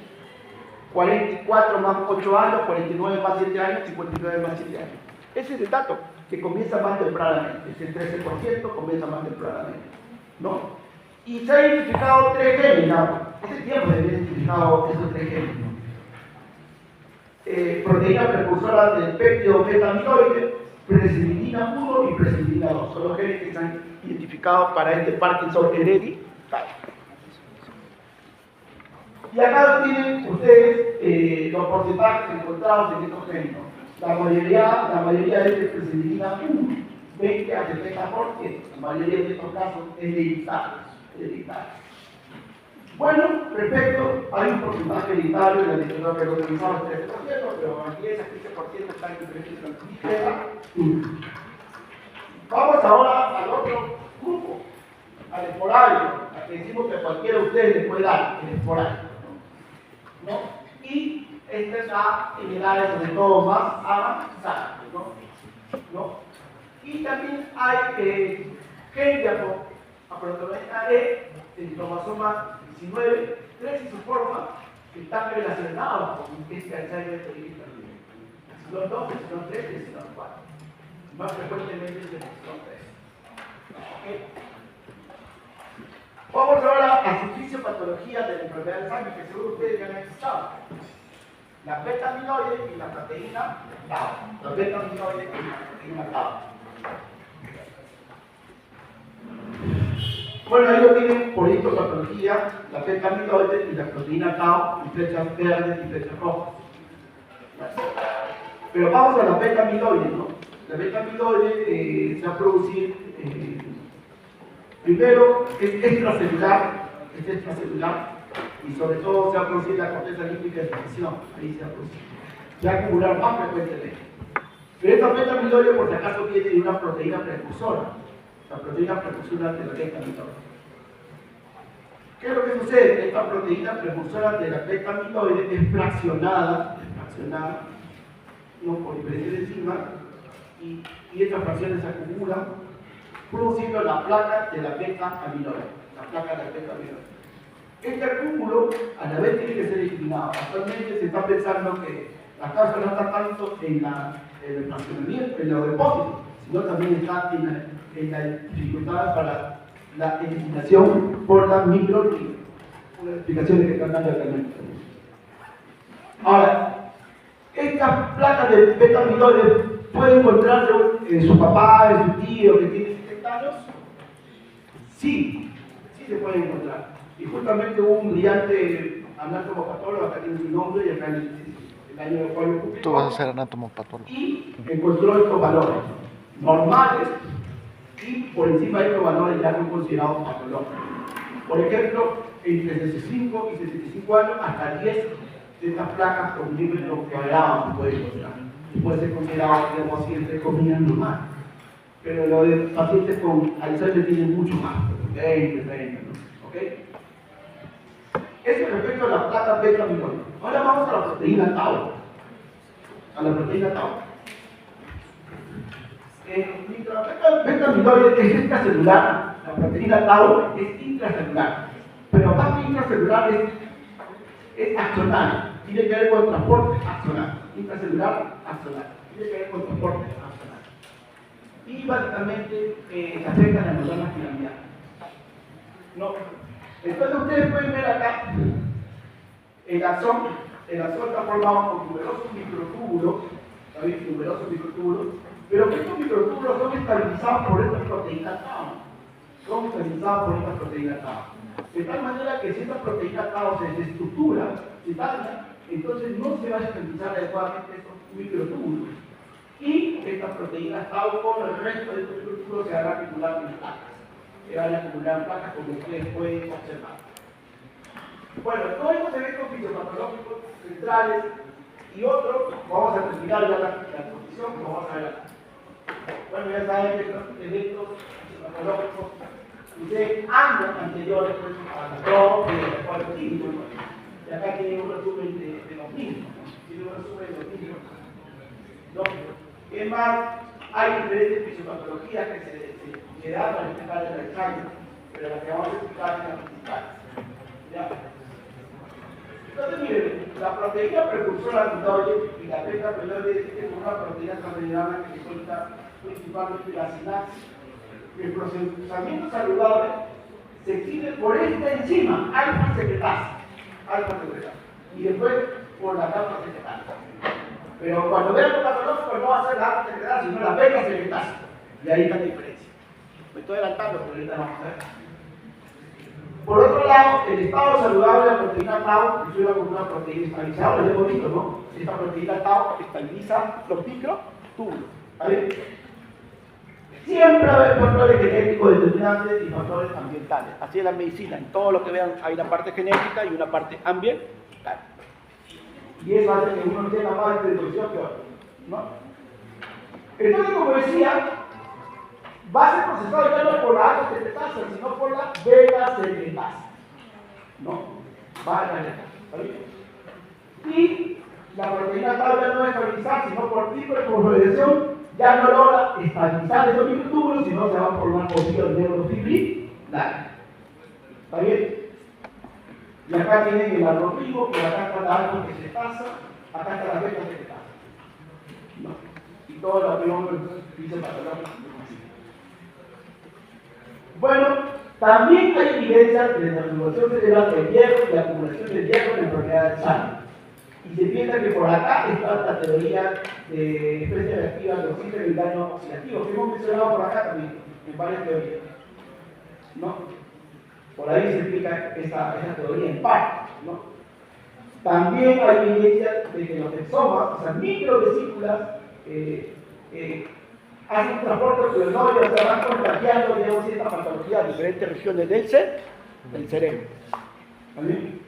44 más 8 años, 49 más 7 años, 59 más 7 años. Ese es el dato, que comienza más tempranamente. Ese 13% comienza más tempranamente, ¿no? Y se han identificado 3 genes, ¿no? Hace tiempo se han identificado esos 3 genes, ¿no? Proteína precursora del péptido beta-amiloide, presenilina 1 y presenilina 2. Son los genes que se han identificado para este Parkinson hereditario. Y acá tienen ustedes los porcentajes encontrados en estos genes. La mayoría de este presenilina 1, 20 a 70%. La mayoría de estos casos es hereditario. Bueno, perfecto, hay un porcentaje hereditario en la literatura que lo utilizamos el 13%, pero aquí ese 15% está en diferentes. Vamos ahora al otro grupo, al esporádico, al que decimos que cualquiera de ustedes les puede dar, el esporádico, ¿no? Y esta está en edades sobre todo más avanzadas, ¿no? Y también hay gen de aproximadamente E, el cromosoma 19, 3 y su forma que están relacionados con este Alzheimer de origen tardío. Son 2, son 3 y son 4. Más frecuentemente es son 3. Vamos ahora a su fisiopatología de la enfermedad de Alzheimer, que seguro ustedes ya han escuchado. La beta-amiloide y la proteína tau. La beta-amiloide y la proteína tau. Bueno, ahí lo tienen por histopatología, la beta-amiloide y la proteína tau, y flechas verdes y flechas rojas. Pero vamos a la beta-amiloide, ¿no? La beta-amiloide se va a producir, primero, es extracelular, y sobre todo se va a producir la corteza límbica de expresión, ahí se va a producir. Se va a acumular más frecuentemente. Pero esta beta-amiloide, por si acaso, tiene una proteína precursora. La proteína precursora de la beta-amiloide. ¿Qué es lo que sucede? Esta proteína precursora de la beta-amiloide es fraccionada, ¿no? Por diferencia de enzimas, y estas fracciones se acumulan, produciendo la placa de la beta-amiloide. Este acúmulo, a la vez, tiene que ser eliminado. Actualmente se está pensando que la causa no está tanto en el fraccionamiento, en los depósitos, sino también está en la dificultad para la eliminación por la microglía. Una explicación que están dando actualmente. Ahora, estas placas de beta-amiloide pueden encontrarse en su papá, en su tío que tiene 70 años. Sí, sí se pueden encontrar. Y justamente hubo un brillante anatomopatólogo, acá tiene su nombre y acá el año del cual lo publicó. Tú vas a ser anatomopatólogo. Y encontró estos valores normales y por encima de estos valores ya son considerados patológicos. Por ejemplo, entre 65 y 75 años hasta 10 de estas placas por milímetro cuadrado se puede encontrar. Y puede ser considerado, digamos así, entre comillas, normal. Pero los de pacientes con Alzheimer tienen mucho más, 20, 30, ¿no? ¿Ok? Eso respecto a las placas beta-amiloide. Ahora vamos a la proteína tau. A la proteína tau. La beta-amiloide es intracelular, la proteína tau es intracelular, pero más que intracelular es axonal, tiene que ver con transporte axonal, intracelular axonal, tiene que ver con transporte axonal. Y básicamente se afecta a las neuronas piramidales. No. Entonces ustedes pueden ver acá el axón está formado por numerosos microtúbulos, ¿sabéis? Numerosos microtúbulos, pero que estos microtúbulos son estabilizados por estas proteínas tau. Son estabilizados por estas proteínas tau. De tal manera que si esta proteína tau se desestructura, se daña, entonces no se va a estabilizar adecuadamente estos microtúbulos. Y estas proteínas tau con el resto de estos microtúbulos se van a acumular en placas. Se van a acumular en placas como ustedes pueden observar. Bueno, todos estos eventos fisiopatológicos centrales y otros, vamos a terminar ya la exposición que vamos a ver acá. Bueno, ya saben que estos eventos fisiopatológicos suceden años anteriores pues, a la droga y al cuadro clínico. Y acá tiene un resumen de los mismos. Tiene un resumen de los mismos. ¿No? Es más, hay diferentes fisiopatologías que dan para explicar el Alzheimer, pero las que vamos a explicar es la principal. ¿Ya? Entonces, miren, la proteína precursora amiloide y la beta-amiloide es una proteína transmembrana que se cuenta principalmente la sinapsis. El procesamiento saludable se exhibe por esta enzima, alfa-secretasa, y después por la gamma-secretasa. Pero cuando vean los patológicos no va a ser la alfa-secretasa, sino la beta-secretasa. Y ahí está la diferencia. Me estoy adelantando, pero ahorita vamos a ver. Por otro lado, el estado saludable de la proteína tau funciona como una proteína estabilizada, lo hemos visto, ¿no? Esta proteína tau estabiliza los microtúbulos. ¿Vale? Siempre va a haber factores genéticos determinantes y factores ambientales. Así es la medicina. En todo lo que vean hay una parte genética y una parte ambiental. Y eso hace que uno tenga más predisposición que otro, ¿no? Entonces, como decía, va a ser procesado ya no por la alfa-secretasa, sino por la beta-secretasa. ¿No? Va a tener. Y la proteína tau ya no es estabilizar, sino por hiperfosforilación, ya no logra estabilizar esos microtúbulos, sino se va a formar cocidos neurofibrilares. ¿Está bien? Y acá tienen el algoritmo, que acá está la alfa-secretasa, acá está la beta-secretasa. ¿No? Y todo lo que vamos a dice patológico. Bueno, también hay evidencia de la acumulación cerebral del hierro y la acumulación del hierro en la enfermedad de Alzheimer. Y se piensa que por acá está la teoría de especie reactiva de oxígeno y daño oxidativo, que hemos mencionado por acá también, en varias teorías. ¿No? Por ahí se explica esa teoría en parte. ¿No? También hay evidencia de que los exomas, esas microvesículas, hacen un transporte fluidorio, se van contagiando, digamos, esta patología a diferentes regiones del cerebro. ¿Vale?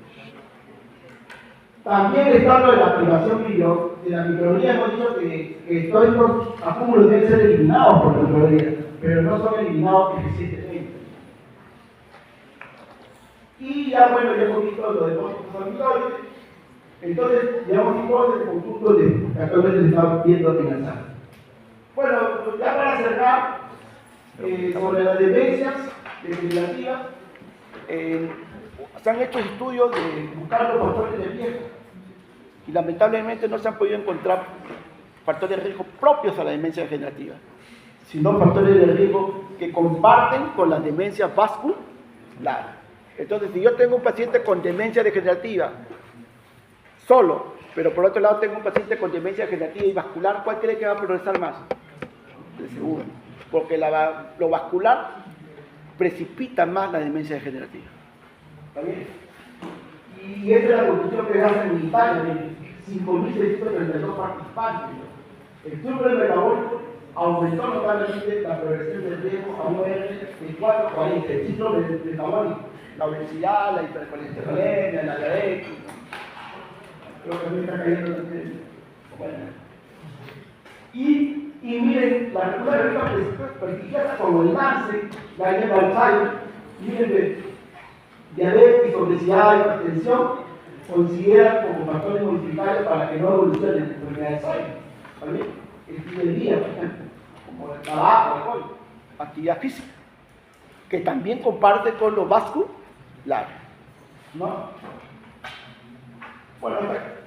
También está lo de la privación de la microglía. Hemos dicho que todos estos acúmulos deben ser eliminados por la microglía, pero no son eliminados eficientemente. Y ya bueno, ya hemos visto lo de depósitos amiloides. Entonces, ya hemos visto el conjunto de que actualmente se está viendo en Alzheimer. Bueno, ya para cerrar, sobre las demencias degenerativas, se han hecho estudios de buscar los factores de riesgo y lamentablemente no se han podido encontrar factores de riesgo propios a la demencia degenerativa, sino factores de riesgo que comparten con las demencias vasculares. Entonces, si yo tengo un paciente con demencia degenerativa solo Pero por otro lado tengo un paciente con demencia degenerativa y vascular, ¿cuál cree que va a progresar más? El segundo, porque lo vascular precipita más la demencia degenerativa. ¿Está bien? Y esa es la conclusión que hace en Italia, de 5.632 participantes. El síndrome metabólico aumentó notablemente la progresión del riesgo a muerte de 4,40. El síndrome metabólico, la obesidad, la hipercolesterolemia, la diabetes. Creo que a mí está cayendo bueno. Y miren, la regla prestigiosa como el Lancet, la guía de Alzheimer, miren, diabetes, obesidad, hipertensión, consideran como factores modificables para que no evolucionen la enfermedad de Alzheimer. ¿Vale? El estilo de vida, por ejemplo, como el trabajo, alcohol, actividad física, que también comparte con lo vascular. ¿No? Bueno,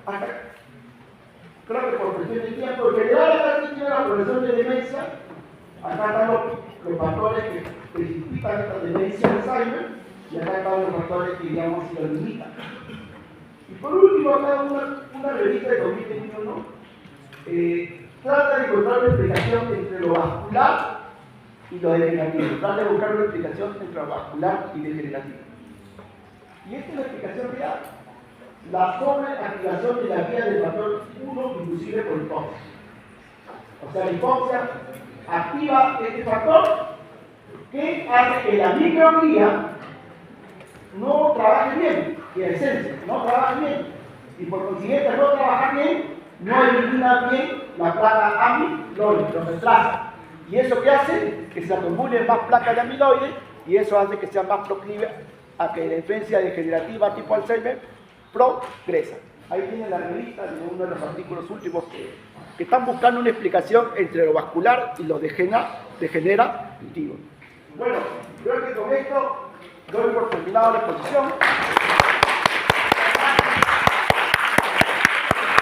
hasta creo que por cuestión de tiempo, en general acá sí tiene la progresión de demencia, acá están los factores que precipitan esta demencia de Alzheimer, y acá están los factores que, digamos, lo limitan. Y por último, acá una revista de 2021 trata de encontrar una explicación entre lo vascular y lo degenerativo. Trata de buscar una explicación entre lo vascular y degenerativo. Y esta es la explicación que da. La sobreactivación de la vía del factor 1 inducible por hipoxia. O sea, la hipoxia activa este factor que hace que la microglía no trabaje bien, que en esencia no trabaje bien, y por consiguiente al no trabajar bien, no elimina bien la placa amiloide, lo retrasa. ¿Y eso qué hace? Que se acumulen más placas de amiloide y eso hace que sea más proclive a que la demencia degenerativa tipo Alzheimer progresa. Ahí tienen la revista de uno de los artículos últimos que están buscando una explicación entre lo vascular y lo degenerativo. Bueno, creo que con esto doy por terminado la exposición.